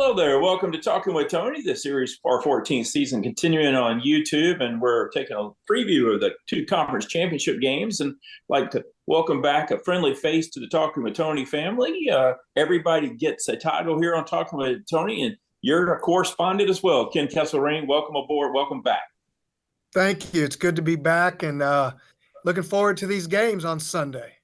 Hello there. Welcome to Talking with Tony, the series for our 14th season continuing on YouTube. And we're taking a preview of the two conference championship games. And I'd like to welcome back a friendly face to the Talking with Tony family. Everybody gets a title here on Talking with Tony, and you're a correspondent as well. Ken Kesselring, welcome aboard. Welcome back. Thank you. It's good to be back and looking forward to these games on Sunday.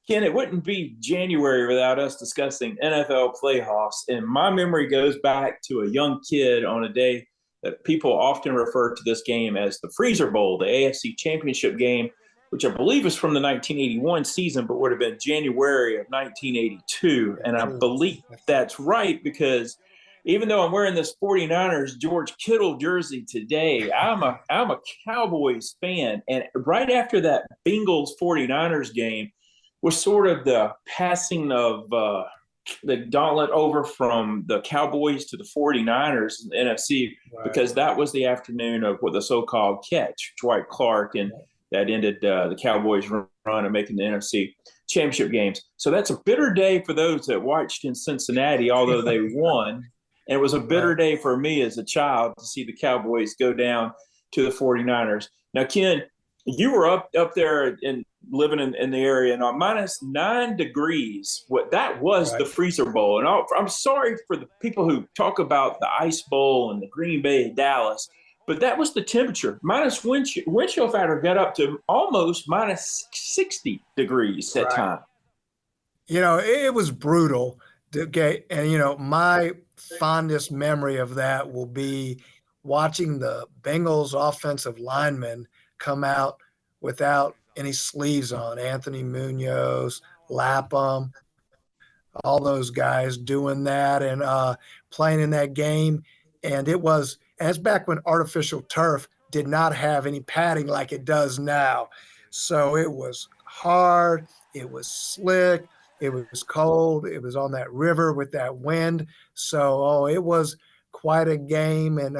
Ken, it wouldn't be January without us discussing NFL playoffs. And my memory goes back to a young kid on a day that people often refer to this game as the Freezer Bowl, the AFC Championship game, which I believe is from the 1981 season, but would have been January of 1982. And I believe that's right, because even though I'm wearing this 49ers George Kittle jersey today, I'm a Cowboys fan. And right after that Bengals 49ers game, was sort of the passing of the gauntlet over from the Cowboys to the 49ers in the NFC, because that was the afternoon of what the so-called catch, Dwight Clark, and that ended the Cowboys' run of making the NFC championship games. So that's a bitter day for those that watched in Cincinnati, although they won. And it was a bitter day for me as a child to see the Cowboys go down to the 49ers. Now, Ken, you were up there and living in the area, and on -9 degrees, what that was the Freezer Bowl. And I'm sorry for the people who talk about the Ice Bowl and the Green Bay, Dallas, but that was the temperature. Wind chill factor got up to almost -60 degrees that time. You know, it was brutal. Okay, and my fondest memory of that will be watching the Bengals offensive linemen come out without any sleeves on. Anthony Munoz, Lapham, all those guys doing that and playing in that game. And it's back when artificial turf did not have any padding like it does now. So it was hard, it was slick, it was cold, it was on that river with that wind. So, it was quite a game. And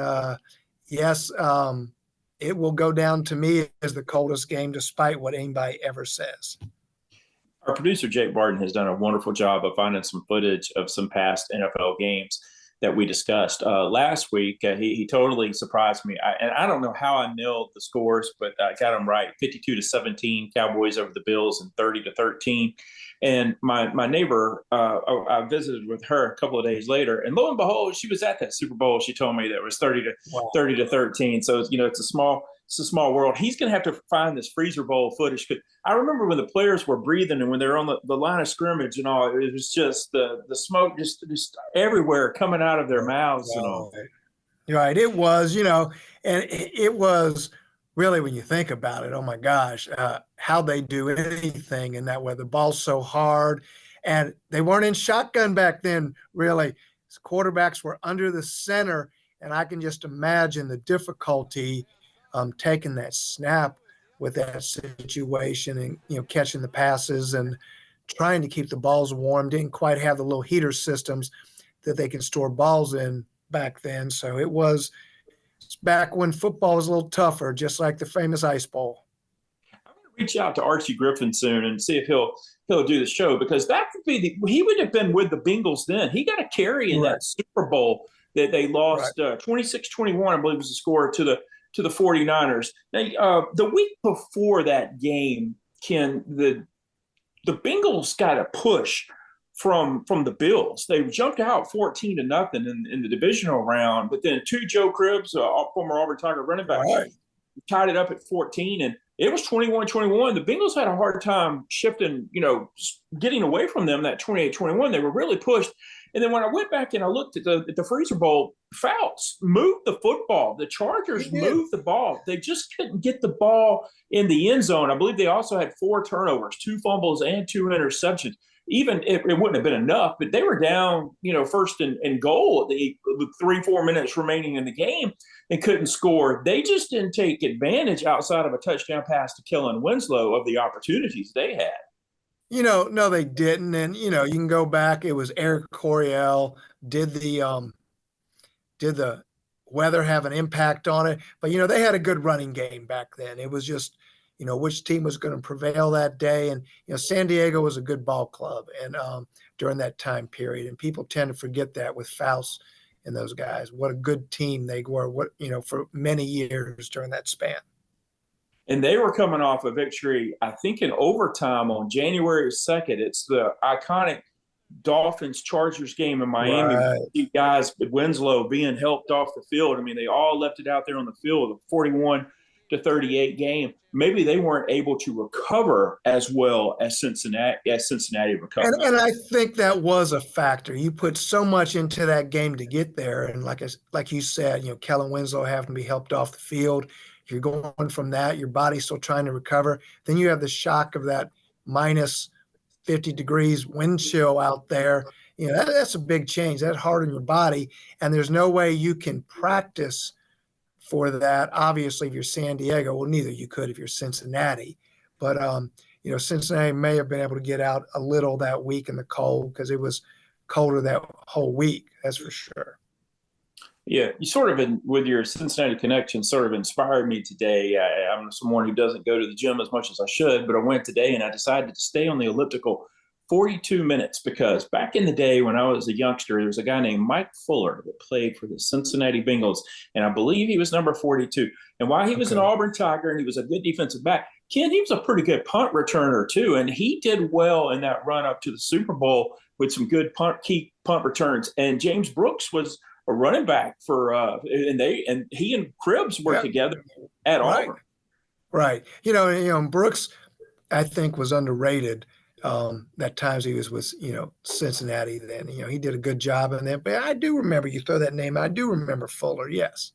yes, it will go down to me as the coldest game, despite what anybody ever says. Our producer, Jake Barton, has done a wonderful job of finding some footage of some past NFL games that we discussed. Last week, he totally surprised me. And I don't know how I nailed the scores, but I got them right. 52-17, Cowboys over the Bills, and 30-13. And my neighbor, I visited with her a couple of days later, and lo and behold, she was at that Super Bowl. She told me that it was 30-13. So it's a small world. He's going to have to find this Freezer Bowl footage. I remember when the players were breathing and when they were on the line of scrimmage and all, it was just the smoke just everywhere coming out of their mouths and all. Right. It was, and it was really, when you think about it, oh my gosh, how they do anything in that way. The ball's so hard, and they weren't in shotgun back then, really. Quarterbacks were under the center, and I can just imagine the difficulty taking that snap with that situation and, catching the passes and trying to keep the balls warm. Didn't quite have the little heater systems that they can store balls in back then. So it's back when football was a little tougher, just like the famous Ice Bowl. I'm going to reach out to Archie Griffin soon and see if he'll do the show, because that could be he would have been with the Bengals then. He got a carry in that Super Bowl that they lost 26-21, I believe was the score to the 49ers. Now, the week before that game, Ken, the Bengals got a push from the Bills. They jumped out 14-0 in the divisional round, but then Joe Cribbs, former Auburn Tiger running back, tied it up at 14, and it was 21-21. The Bengals had a hard time shifting, getting away from them, that 28-21. They were really pushed. And then when I went back and I looked at the Freezer Bowl, Fouts moved the football. The Chargers moved the ball. They just couldn't get the ball in the end zone. I believe they also had 4 turnovers, 2 fumbles, and 2 interceptions. Even if it wouldn't have been enough, but they were down, first and goal with 3-4 minutes remaining in the game and couldn't score. They just didn't take advantage, outside of a touchdown pass to Kellen Winslow, of the opportunities they had. No, they didn't. And, you can go back. It was Eric Coryell. Did the weather have an impact on it? But, they had a good running game back then. It was just, which team was going to prevail that day. And, San Diego was a good ball club and during that time period. And people tend to forget that with Faust and those guys, what a good team they were, for many years during that span. And they were coming off a victory, I think, in overtime on January 2nd. It's the iconic Dolphins Chargers game in Miami. Right. Guys, Winslow being helped off the field. I mean, they all left it out there on the field, a 41-38 game. Maybe they weren't able to recover as well as Cincinnati recovered. And I think that was a factor. You put so much into that game to get there, and like you said, Kellen Winslow having to be helped off the field. You're going from that, your body's still trying to recover. Then you have the shock of that minus 50 degrees wind chill out there. That's a big change. That's hard on your body, and there's no way you can practice for that. Obviously, if you're San Diego, well, neither you could if you're Cincinnati. But Cincinnati may have been able to get out a little that week in the cold because it was colder that whole week. That's for sure. Yeah, you sort of, with your Cincinnati connection, sort of inspired me today. I'm someone who doesn't go to the gym as much as I should, but I went today and I decided to stay on the elliptical 42 minutes because back in the day when I was a youngster, there was a guy named Mike Fuller that played for the Cincinnati Bengals, and I believe he was number 42. And while he was an Auburn Tiger and he was a good defensive back, Ken, he was a pretty good punt returner too, and he did well in that run up to the Super Bowl with some good key punt returns. And James Brooks was a running back for and he and Cribbs were together at Auburn. Right. Brooks, I think, was underrated at times he was with, Cincinnati then. He did a good job in that. But I do remember, you throw that name, I do remember Fuller, yes.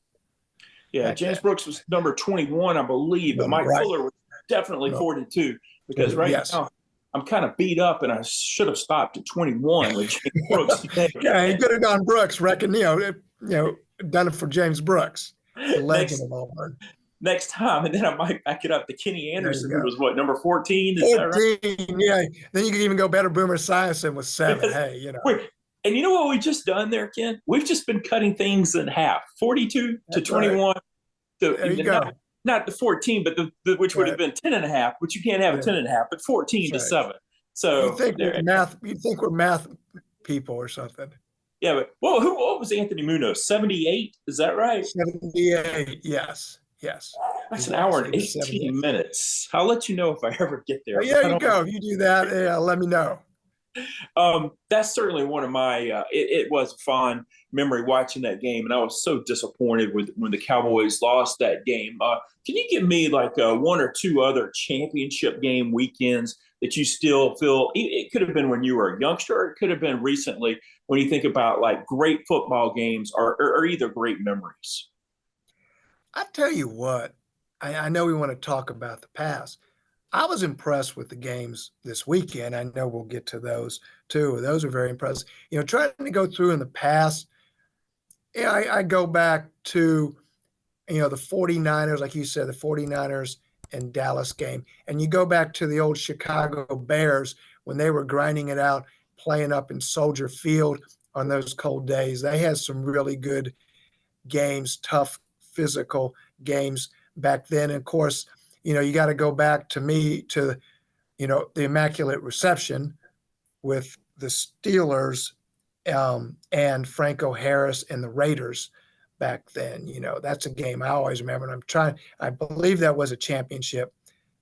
Yeah, James Brooks was number 21, I believe, but Mike Fuller was definitely 42 because now I'm kind of beat up, and I should have stopped at 21 with James Brooks. Yeah, he could have gone Brooks, done it for James Brooks, the legend of Auburn. Next time, and then I might back it up to Kenny Anderson, who was what, number 14? Is 14, that right? Yeah. Then you could even go better. Boomer Esiason was 7. Hey, And you know what we just done there, Ken? We've just been cutting things in half, 42 to 21. Right. There you go. Not the 14, but the which would have been 10 and a half, which you can't have a 10 and a half, but 14 to 7. So you think we're math people or something. Yeah, but what was Anthony Munoz? 78? Is that right? 78, yes. That's an hour and 18 minutes. I'll let you know if I ever get there. There you go. If you do that, let me know. That's certainly one of my it was a fond memory watching that game, and I was so disappointed when the Cowboys lost that game. Can you give me like one or two other championship game weekends that you still feel it could have been when you were a youngster, or it could have been recently when you think about like great football games or either great memories? I tell you what, I know we want to talk about the past. I was impressed with the games this weekend. I know we'll get to those too. Those are very impressive. Trying to go through in the past, I go back to, the 49ers, like you said, the 49ers and Dallas game. And you go back to the old Chicago Bears when they were grinding it out, playing up in Soldier Field on those cold days. They had some really good games, tough, physical games back then. And of course, you got to go back to the Immaculate Reception with the Steelers and Franco Harris and the Raiders back then. That's a game I always remember. And I believe that was a championship.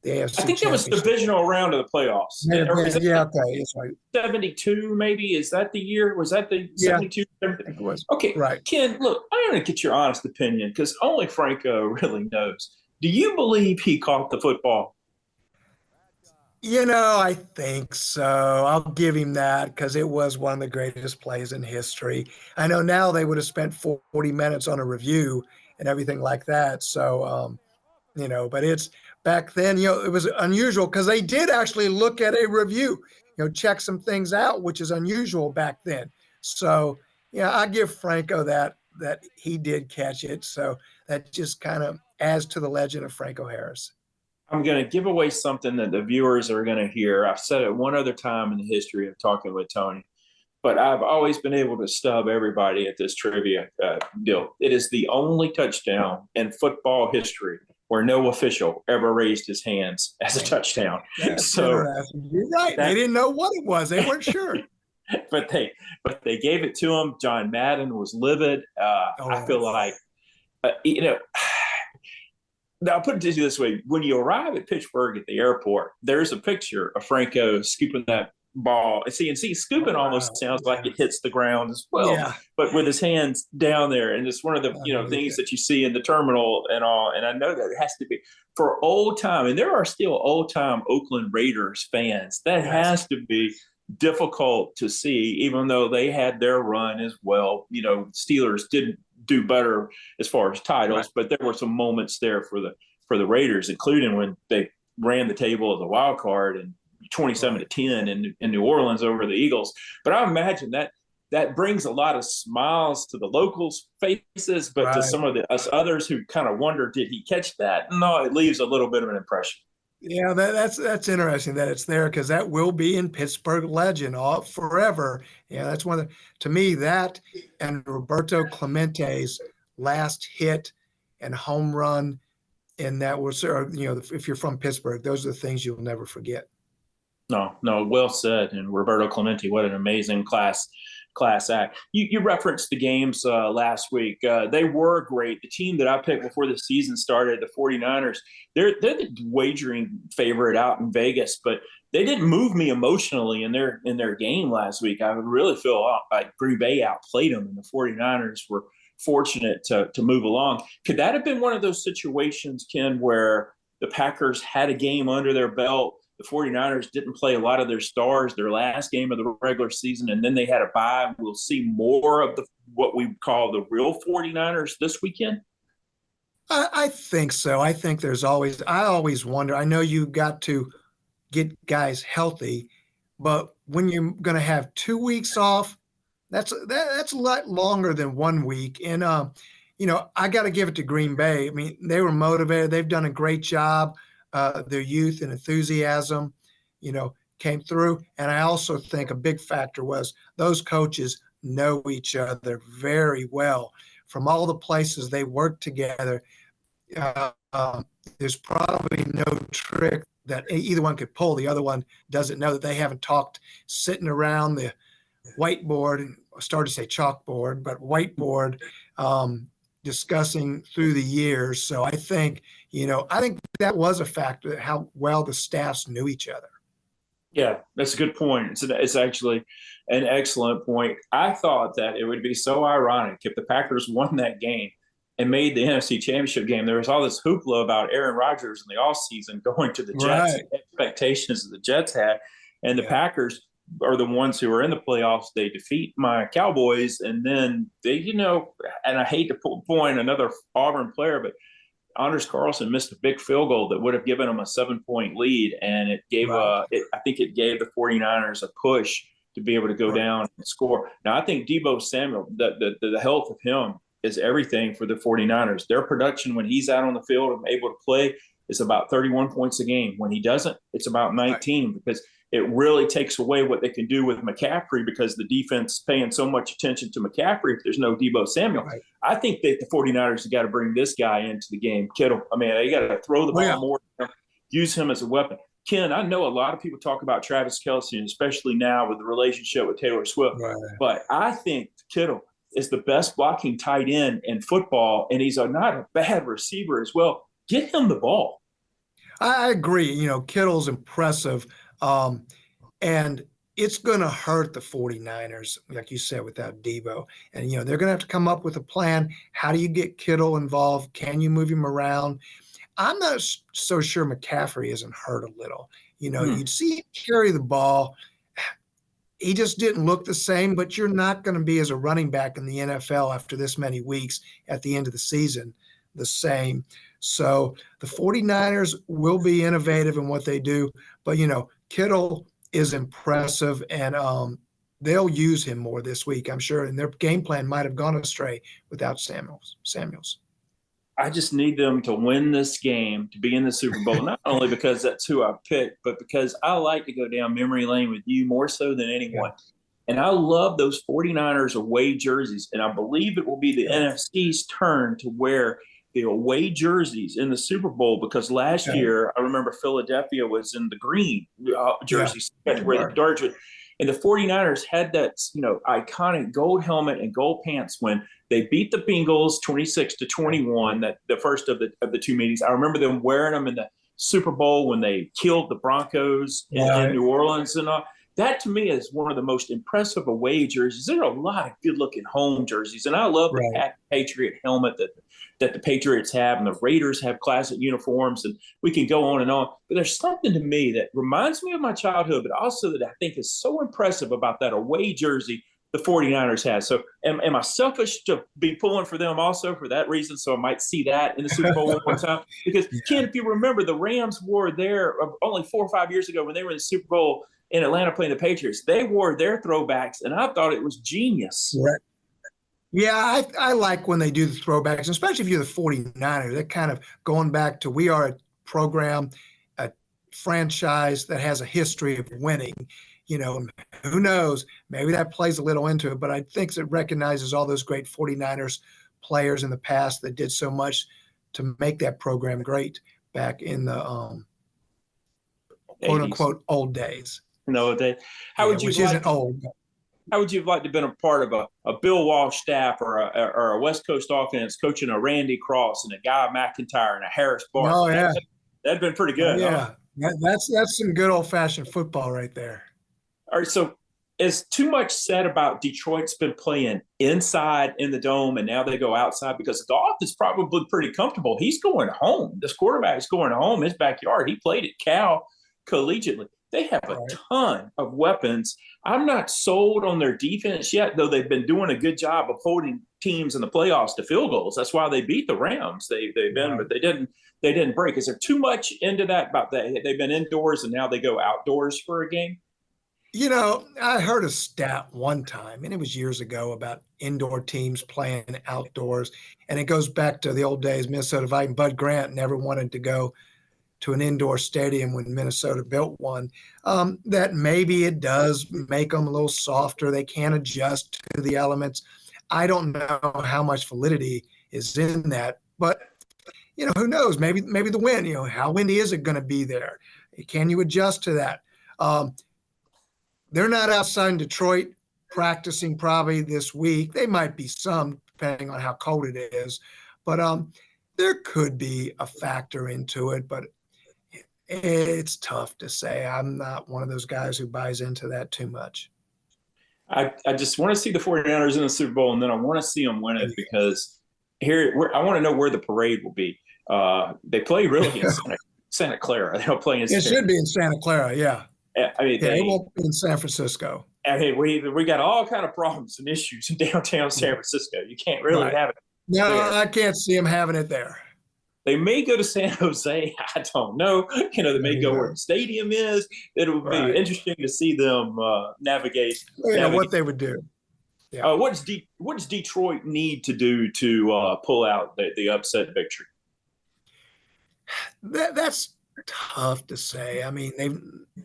The AFC I think that was the divisional round of the playoffs. Yeah, okay. That's right. 72, maybe. Is that the year? Was that the 72? I think it was. Okay. Right. Ken, look, I want to get your honest opinion because only Franco really knows. Do you believe he caught the football? I think so. I'll give him that because it was one of the greatest plays in history. I know now they would have spent 40 minutes on a review and everything like that. So, but it's back then, it was unusual because they did actually look at a review, check some things out, which is unusual back then. So, I give Franco that he did catch it. So that just kind of adds to the legend of Franco Harris. I'm going to give away something that the viewers are going to hear. I've said it one other time in the history of talking with Tony, but I've always been able to stub everybody at this trivia deal. It is the only touchdown in football history where no official ever raised his hands as a touchdown. That's So interesting. You're right. that, They didn't know what it was. They weren't sure. but they gave it to him. John Madden was livid. I Oh, feel like, now I'll put it to you this way: when you arrive at Pittsburgh at the airport, there's a picture of Franco scooping that ball. See, scooping almost wow. sounds like Yeah. it hits the ground as well, Yeah. but with his hands down there, and it's one of the things that you see in the terminal and all. And I know that it has to be for old time, and there are still old time Oakland Raiders fans. That Yes. has to be difficult to see, even though they had their run as well. Steelers didn't do better as far as titles, Right. but there were some moments there for the Raiders, including when they ran the table as a wild card and 27-10 in New Orleans over the Eagles. But I imagine that brings a lot of smiles to the locals' faces, but to Right. some of us others who kind of wonder, did he catch that? No, it leaves a little bit of an impression. Yeah, that's interesting that it's there because that will be in Pittsburgh legend all forever. Yeah, that's one of to me that and Roberto Clemente's last hit and home run, and that was if you're from Pittsburgh, those are the things you'll never forget. No, well said. And Roberto Clemente, what an amazing class act. You referenced the games last week. They were great. The team that I picked before the season started, the 49ers, they're the wagering favorite out in Vegas, but they didn't move me emotionally in their game last week. I really feel like Green Bay outplayed them, and the 49ers were fortunate to move along. Could that have been one of those situations, Ken, where the Packers had a game under their belt? The 49ers didn't play a lot of their stars their last game of the regular season, and then they had a bye. We'll see more of what we call the real 49ers this weekend. I think so. I think I always wonder. I know you got to get guys healthy, but when you're going to have 2 weeks off, that's a lot longer than 1 week. And I got to give it to Green Bay. I mean, they were motivated. They've done a great job. Their youth and enthusiasm, came through. And I also think a big factor was those coaches know each other very well. From all the places they work together, uh, there's probably no trick that either one could pull. The other one doesn't know that they haven't talked sitting around the whiteboard, I started to say chalkboard, but whiteboard, discussing through the years. So I think that was a factor, how well the staffs knew each other. Yeah, that's a good point. It's actually an excellent point. I thought that it would be so ironic if the Packers won that game and made the NFC Championship game. There was all this hoopla about Aaron Rodgers in the offseason going to the Jets, Right. expectations that the Jets had, and the Yeah. Packers are the ones who are in the playoffs. They defeat my Cowboys, and then and I hate to point another Auburn player, but Anders Carlson missed a big field goal that would have given them a 7-point lead, and it gave Right. I think it gave the 49ers a push to be able to go Right. down and score. Now I think Deebo Samuel, the health of him is everything for the 49ers. Their production when he's out on the field and able to play is about 31 points a game. When he doesn't, it's about 19 because it really takes away what they can do with McCaffrey because the defense is paying so much attention to McCaffrey if there's no Deebo Samuel. Right. I think that the 49ers have got to bring this guy into the game, Kittle. I mean, they got to throw the ball more, use him as a weapon. Ken, I know a lot of people talk about Travis Kelce, and especially now with the relationship with Taylor Swift, but I think Kittle is the best blocking tight end in football, and he's not a bad receiver as well. Get him the ball. I agree. Kittle's impressive. And it's going to hurt the 49ers, like you said, without Deebo. And, they're going to have to come up with a plan. How do you get Kittle involved? Can you move him around? I'm not so sure McCaffrey isn't hurt a little. You'd see him carry the ball. He just didn't look the same, but you're not going to be as a running back in the NFL after this many weeks at the end of the season the same. So the 49ers will be innovative in what they do. But, Kittle is impressive, and they'll use him more this week, I'm sure. And their game plan might have gone astray without Samuels. I just need them to win this game to be in the Super Bowl, not only because that's who I picked, but because I like to go down memory lane with you more so than anyone. Yeah. And I love those 49ers away jerseys, and I believe it will be the NFC's turn to wear the away jerseys in the Super Bowl because last year I remember Philadelphia was in the green jerseys where the darts would, and the 49ers had that iconic gold helmet and gold pants when they beat the Bengals 26-21, that the first of the two meetings. I remember them wearing them in the Super Bowl when they killed the Broncos in New Orleans and all. That to me is one of the most impressive away jerseys. There are a lot of good-looking home jerseys, and I love the Patriot helmet that the Patriots have, and the Raiders have classic uniforms, and we can go on and on. But there's something to me that reminds me of my childhood, but also that I think is so impressive about that away jersey the 49ers have. So am I selfish to be pulling for them also for that reason? So I might see that in the Super Bowl one more time. Because, Ken, if you remember, the Rams wore their only 4 or 5 years ago when they were in the Super Bowl in Atlanta playing the Patriots, they wore their throwbacks, and I thought it was genius. Right. Yeah, I like when they do the throwbacks, especially if you're the 49ers. They're kind of going back to, we are a program, a franchise that has a history of winning. Who knows? Maybe that plays a little into it, but I think it recognizes all those great 49ers players in the past that did so much to make that program great back in the quote unquote old days. No, how would you which like isn't old. How would you have liked to have been a part of a Bill Walsh staff or a West Coast offense coaching a Randy Cross and a Guy McIntyre and a Harris Barton? Oh, yeah. That'd been pretty good. Yeah. Huh? That's some good old-fashioned football right there. All right, so is too much said about Detroit's been playing inside in the dome, and now they go outside because Goff is probably pretty comfortable. He's going home. This quarterback is going home, his backyard. He played at Cal collegiately. They have a ton of weapons. I'm not sold on their defense yet, though they've been doing a good job of holding teams in the playoffs to field goals. That's why they beat the Rams. They've been, but they didn't break. Is there too much into that about that? They've been indoors and now they go outdoors for a game? I heard a stat one time, and it was years ago, about indoor teams playing outdoors. And it goes back to the old days. Minnesota Vikings, Bud Grant never wanted to go to an indoor stadium when Minnesota built one. That maybe it does make them a little softer. They can adjust to the elements. I don't know how much validity is in that, but who knows? Maybe the wind. How windy is it going to be there? Can you adjust to that? They're not outside in Detroit practicing probably this week. They might be some, depending on how cold it is. But there could be a factor into it. But it's tough to say. I'm not one of those guys who buys into that too much. I just want to see the 49ers in the Super Bowl, and then I want to see them win it because I want to know where the parade will be. They play really in Santa Clara. They'll play in It should be in Santa Clara, yeah. I mean, it won't be in San Francisco. I mean, we got all kind of problems and issues in downtown San Francisco. You can't really have it. No, there. I can't see them having it there. They may go to San Jose. I don't know. They may go where the stadium is. It would be interesting to see them navigate. What they would do. Yeah. What does Detroit need to do to pull out the upset victory? That's tough to say. I mean,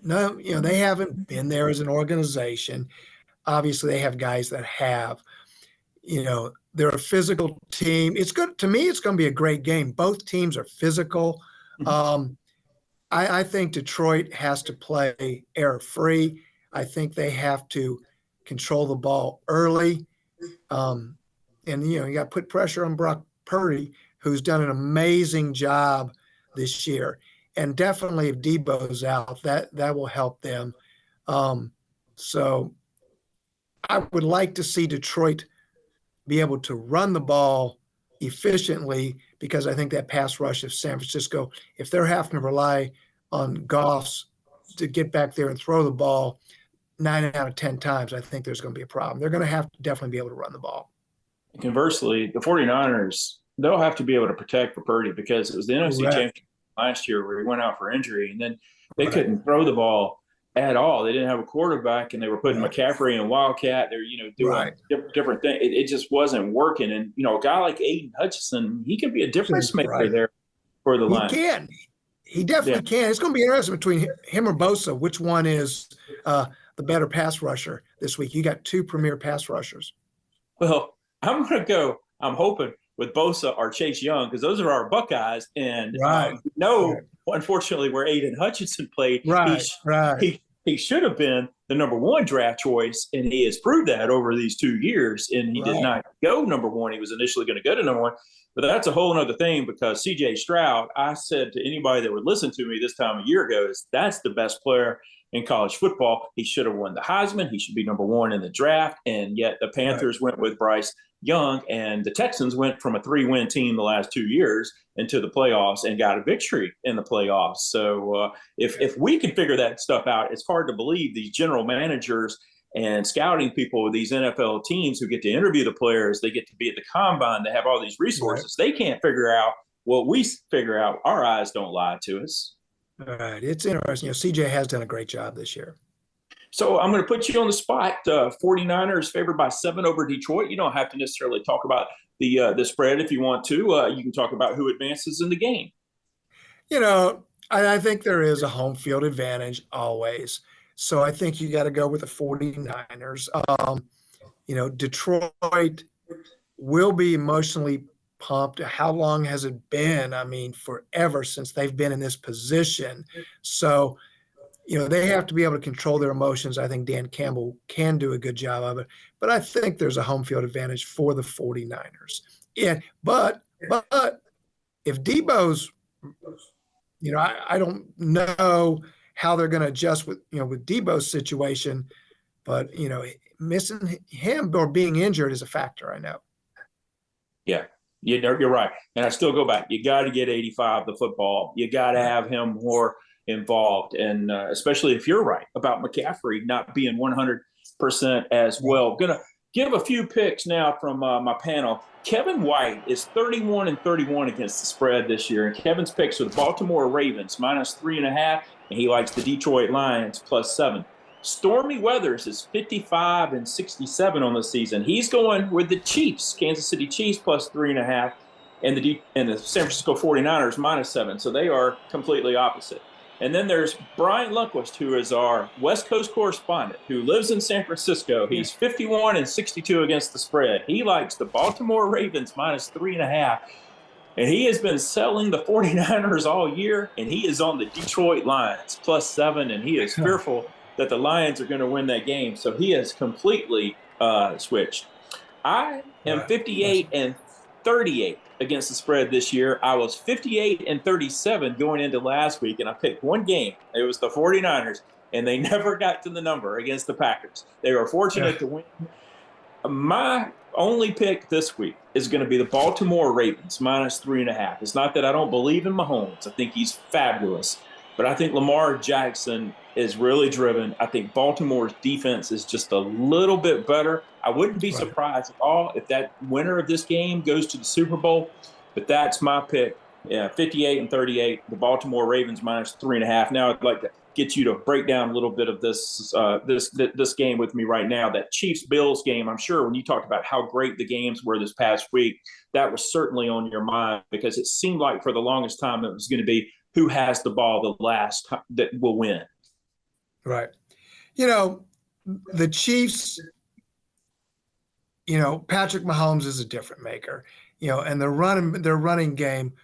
they haven't been there as an organization. Obviously, they have guys that have. They're a physical team. It's good to me. It's going to be a great game. Both teams are physical. I think Detroit has to play error-free. I think they have to control the ball early. And you got to put pressure on Brock Purdy, who's done an amazing job this year. And definitely if Debo's out, that will help them. So I would like to see Detroit be able to run the ball efficiently, because I think that pass rush of San Francisco, if they're having to rely on Goffs to get back there and throw the ball 9 out of 10 times, I think there's going to be a problem. They're going to have to definitely be able to run the ball. Conversely, the 49ers, they'll have to be able to protect for Purdy, because it was the NFC Championship last year where he went out for injury, and then they couldn't throw the ball at all. They didn't have a quarterback, and they were putting McCaffrey and Wildcat. They're doing different things. It just wasn't working. And a guy like Aiden Hutchinson, he can be a difference maker there for the line. He can. He definitely can. It's going to be interesting between him or Bosa, which one is the better pass rusher this week. You got two premier pass rushers. Well, I'm going to go. I'm hoping with Bosa or Chase Young, because those are our Buckeyes. And Right. no, unfortunately, where Aiden Hutchinson played, Right. Right. he should have been the number one draft choice, and he has proved that over these 2 years. And he did not go number one. He was initially going to go to number one, but that's a whole other thing because C.J. Stroud, I said to anybody that would listen to me this time a year ago, is that's the best player in college football. He should have won the Heisman. He should be number one in the draft. And yet the Panthers went with Bryce Young, and the Texans went from a 3-win team the last 2 years into the playoffs and got a victory in the playoffs. So if we can figure that stuff out, it's hard to believe these general managers and scouting people with these NFL teams who get to interview the players, they get to be at the combine, they have all these resources. They can't figure out what we figure out. Our eyes don't lie to us. All right. It's interesting. CJ has done a great job this year. So I'm going to put you on the spot. 49ers favored by 7 over Detroit. You don't have to necessarily talk about the spread if you want to. You can talk about who advances in the game. I think there is a home field advantage always. So I think you got to go with the 49ers. Detroit will be emotionally pumped. How long has it been? I mean, forever since they've been in this position. So, they have to be able to control their emotions. I think Dan Campbell can do a good job of it. But I think there's a home field advantage for the 49ers. Yeah, but if Debo's, I don't know how they're going to adjust with Debo's situation, but, missing him or being injured is a factor, I know. Yeah. You're right. And I still go back. You got to get 85 the football. You got to have him more involved. And especially if you're right about McCaffrey not being 100% as well. Going to give a few picks now from my panel. Kevin White is 31-31 against the spread this year. And Kevin's picks are the Baltimore Ravens -3.5. And he likes the Detroit Lions +7. Stormy Weathers is 55-67 on the season. He's going with the Chiefs, Kansas City Chiefs +3.5, and the San Francisco 49ers -7. So they are completely opposite. And then there's Brian Lundquist, who is our West Coast correspondent, who lives in San Francisco. He's 51-62 against the spread. He likes the Baltimore Ravens -3.5. And he has been selling the 49ers all year, and he is on the Detroit Lions +7, and he is fearful that the Lions are going to win that game. So he has completely switched. I am 58-38 against the spread this year. I was 58-37 going into last week, and I picked one game. It was the 49ers, and they never got to the number against the Packers. They were fortunate to win. My only pick this week is going to be the Baltimore Ravens -3.5. It's not that I don't believe in Mahomes. I think he's fabulous. But I think Lamar Jackson is really driven. I think Baltimore's defense is just a little bit better. I wouldn't be surprised at all if that winner of this game goes to the Super Bowl. But that's my pick. Yeah, 58-38, the Baltimore Ravens -3.5. Now I'd like to get you to break down a little bit of this game with me right now. That Chiefs-Bills game, I'm sure when you talked about how great the games were this past week, that was certainly on your mind because it seemed like for the longest time it was going to be who has the ball the last time that will win. Right. The Chiefs, Patrick Mahomes is a different maker, and their running game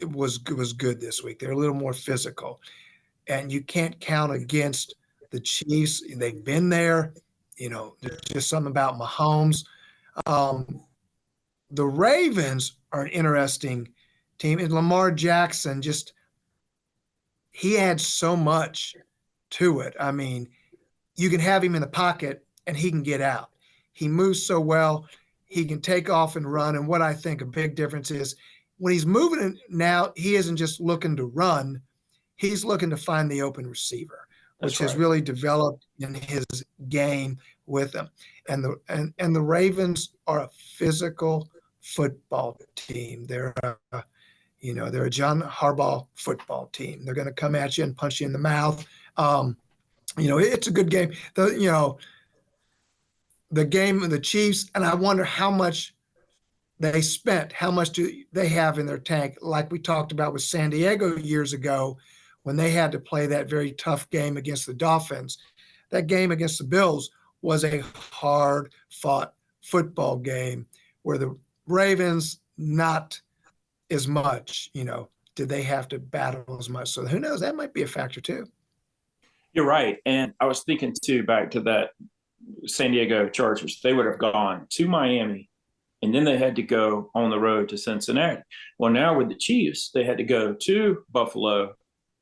was good this week. They're a little more physical, and you can't count against the Chiefs. They've been there. There's just something about Mahomes. The Ravens are an interesting team, and Lamar Jackson he adds so much to it. I mean, you can have him in the pocket and he can get out. He moves so well. He can take off and run. And what I think a big difference is when he's moving now, he isn't just looking to run. He's looking to find the open receiver, which has really developed in his game with him. And the Ravens are a physical football team. They're a John Harbaugh football team. They're going to come at you and punch you in the mouth. It's a good game. The game of the Chiefs, and I wonder how much they spent, how much do they have in their tank, like we talked about with San Diego years ago when they had to play that very tough game against the Dolphins. That game against the Bills was a hard-fought football game where the Ravens, not as much, did they have to battle as much. So who knows? That might be a factor too. You're right. And I was thinking too, back to that San Diego Chargers, they would have gone to Miami and then they had to go on the road to Cincinnati. Well, now with the Chiefs, they had to go to Buffalo,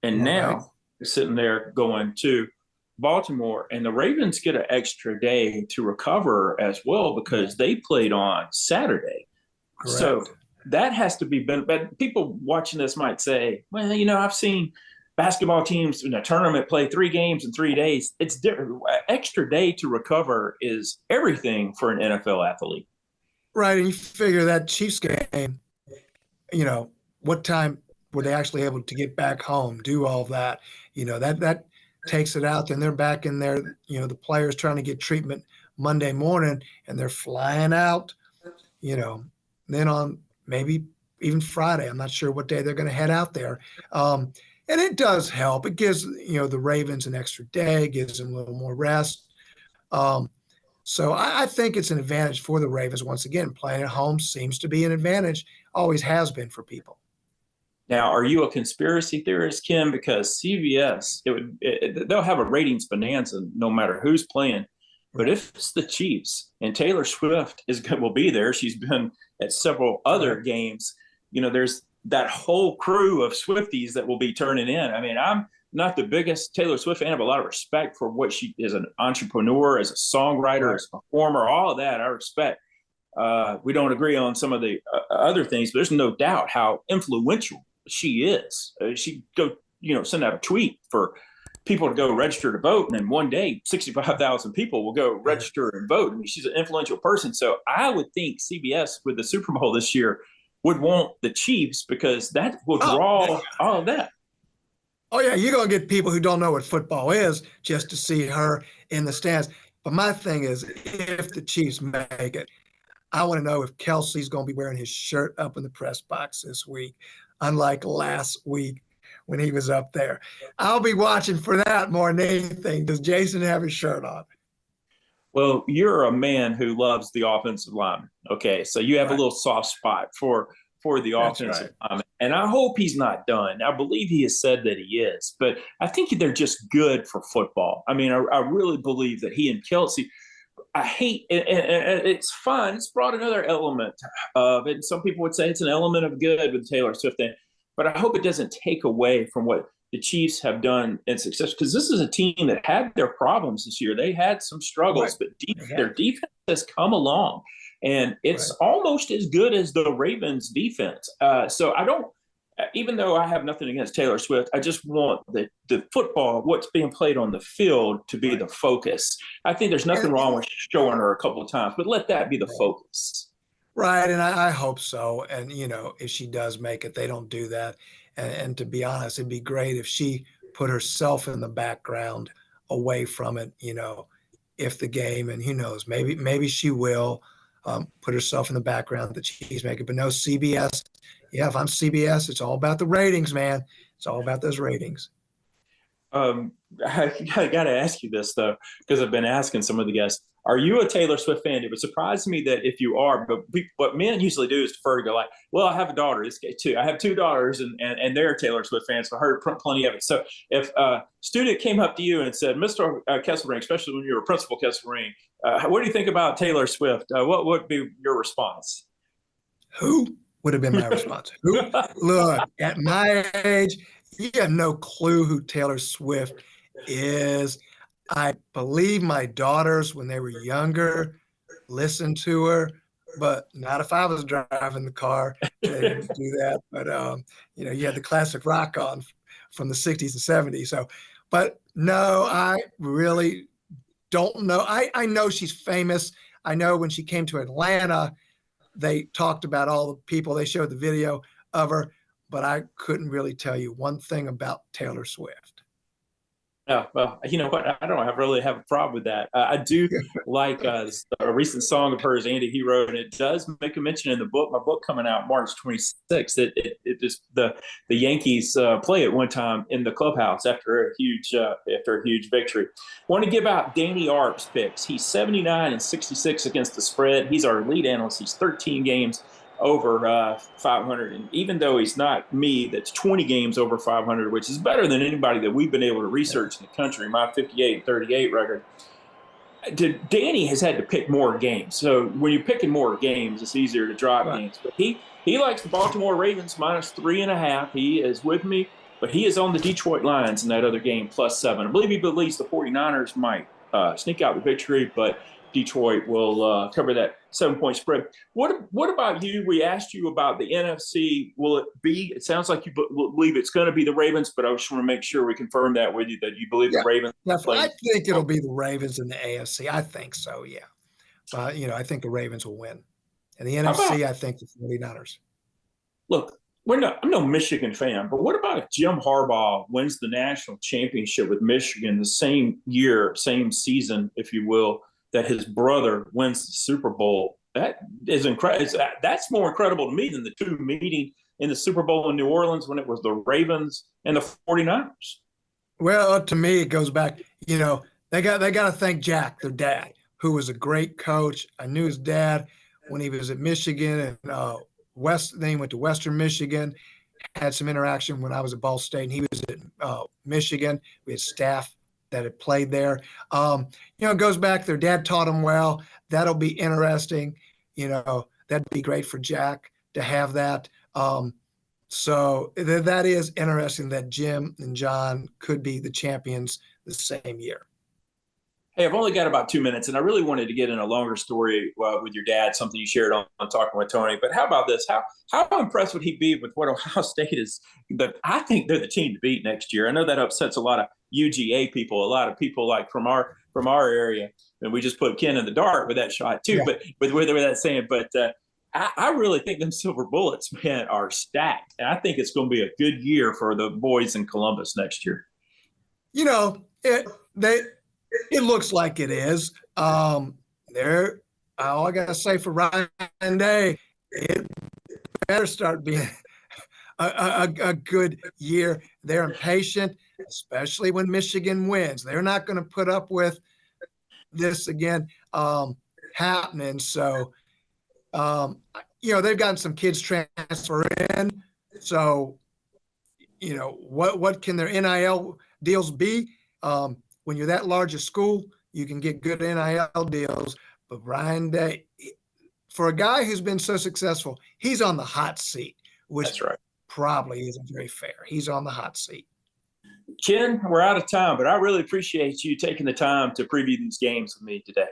and Right. now they're sitting there going to Baltimore. And the Ravens get an extra day to recover as well because they played on Saturday. So Correct. that has to be but people watching this might say, well, I've seen basketball teams in a tournament play 3 games in 3 days. It's different. Extra day to recover is everything for an NFL athlete. Right. And you figure that Chiefs game, what time were they actually able to get back home, do all of that? That takes it out. Then they're back in there, the players trying to get treatment Monday morning and they're flying out, you know, then on maybe even Friday. I'm not sure what day they're going to head out there. And it does help. It gives, the Ravens an extra day, gives them a little more rest. So I think it's an advantage for the Ravens. Once again, playing at home seems to be an advantage, always has been for people. Now, are you a conspiracy theorist, Kim? Because CBS, they'll have a ratings bonanza no matter who's playing. But if it's the Chiefs and Taylor Swift will be there, she's been at several other games. There's that whole crew of Swifties that will be turning in. I mean, I'm not the biggest Taylor Swift fan. I have a lot of respect for what she is, an entrepreneur, as a songwriter, as a performer, all of that I respect. We don't agree on some of the other things, but there's no doubt how influential she is. She send out a tweet for people to go register to vote, and in one day, 65,000 people will go register and vote. I mean, she's an influential person. So I would think CBS with the Super Bowl this year would want the Chiefs because that will draw all of that. Oh, yeah, you're going to get people who don't know what football is just to see her in the stands. But my thing is, if the Chiefs make it, I want to know if Kelsey's going to be wearing his shirt up in the press box this week, unlike last week when he was up there. I'll be watching for that more than anything. Does Jason have his shirt on? Well, you're a man who loves the offensive lineman. Okay, so you have a little soft spot for the offensive lineman. And I hope he's not done. I believe he has said that he is, but I think they're just good for football. I mean, I really believe that he and Kelsey – I hate it, and it's fun. It's brought another element of it. Some people would say it's an element of good with Taylor Swift, but I hope it doesn't take away from what the Chiefs have done in success. Because this is a team that had their problems this year. They had some struggles, but their defense has come along, and it's almost as good as the Ravens' defense. So I don't. Even though I have nothing against Taylor Swift, I just want the football, what's being played on the field, to be the focus. I think there's nothing wrong with showing her a couple of times, but let that be the focus. Right, and I hope so. And, if she does make it, they don't do that. And to be honest, it'd be great if she put herself in the background away from it, if the game, and who knows, maybe she will put herself in the background that she's making. But no, CBS. Yeah, if I'm CBS, it's all about the ratings, man. It's all about those ratings. I got to ask you this, though, because I've been asking some of the guests. Are you a Taylor Swift fan? It would surprise me that if you are, but what men usually do is defer to go like, well, I have a daughter. This guy too. I have 2 daughters, and they're Taylor Swift fans. So I heard plenty of it. So if a student came up to you and said, Mr. Kesselring, especially when you were Principal Kesselring, what do you think about Taylor Swift? What would be your response? Who would have been my response? Who? Look, at my age, you have no clue who Taylor Swift is. I believe my daughters, when they were younger, listened to her, but not if I was driving the car. They didn't do that. But you had the classic rock on from the 60s and 70s. So, but no, I really don't know. I know she's famous. I know when she came to Atlanta, they talked about all the people. They showed the video of her, but I couldn't really tell you one thing about Taylor Swift. Yeah, well, you know what? I don't really have a problem with that. I do like a recent song of hers, Andy, he wrote, and it does make a mention in the book. My book coming out March 26th. It just the Yankees play it one time in the clubhouse after a huge victory. Want to give out Danny Arp's picks. He's 79 and 66 against the spread. He's our lead analyst. He's 13 games over 500. And even though he's not me, that's 20 games over 500, which is better than anybody that we've been able to Yeah. research in the country. My 58-38 record. Danny has had to pick more games. So when you're picking more games, it's easier to drop Right. games. But he likes the Baltimore Ravens -3.5. He is with me, but he is on the Detroit Lions in that other game +7. I believe he believes the 49ers might sneak out the victory, but Detroit will cover that 7-point spread. What about you? We asked you about the NFC. Will it be? It sounds like you believe it's going to be the Ravens, but I just want to make sure we confirm that with you that you believe the Yeah. Ravens Definitely. I playing. think it'll be the Ravens in the AFC. I think so, yeah. I think the Ravens will win. And the How about NFC, I think the 49ers. look, I'm no Michigan fan, but what about if Jim Harbaugh wins the national championship with Michigan the same year, same season, if you will, that his brother wins the Super Bowl? That is incredible. That's more incredible to me than the two meeting in the Super Bowl in New Orleans when it was the Ravens and the 49ers. Well, to me, it goes back, they got to thank Jack, their dad, who was a great coach. I knew his dad when he was at Michigan and then he went to Western Michigan, had some interaction when I was at Ball State, and he was at Michigan. We had staff that had played there. It goes back. Their dad taught him well. That'll be interesting. That'd be great for Jack to have that. So that is interesting that Jim and John could be the champions the same year. Hey, I've only got about 2 minutes, and I really wanted to get in a longer story with your dad, something you shared on Talking with Tony. But how about this? How impressed would he be with what Ohio State is? That I think they're the team to beat next year. I know that upsets a lot of UGA people, a lot of people like from our area, and we just put Ken in the dark with that shot too. Yeah. But with that saying, but I really think them Silver Bullets, man, are stacked, and I think it's going to be a good year for the boys in Columbus next year. It looks like it is. There, all I gotta say for Ryan Day, it better start being a good year. They're impatient, especially when Michigan wins. They're not going to put up with this again happening. So, they've gotten some kids transfer in. So, what can their NIL deals be? When you're that large a school, you can get good NIL deals. But Ryan Day, for a guy who's been so successful, he's on the hot seat, which That's right. probably isn't very fair. He's on the hot seat. Ken, we're out of time, but I really appreciate you taking the time to preview these games with me today.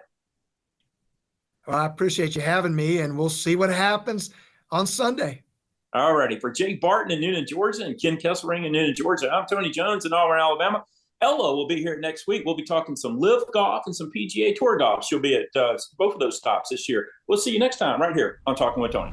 Well, I appreciate you having me, and we'll see what happens on Sunday. All righty. For Jake Barton in Newnan, Georgia, and Ken Kesselring in Newnan, Georgia, I'm Tony Jones in Auburn, Alabama. Ella will be here next week. We'll be talking some live golf and some PGA Tour golf. She'll be at both of those stops this year. We'll see you next time right here on Talking with Tony.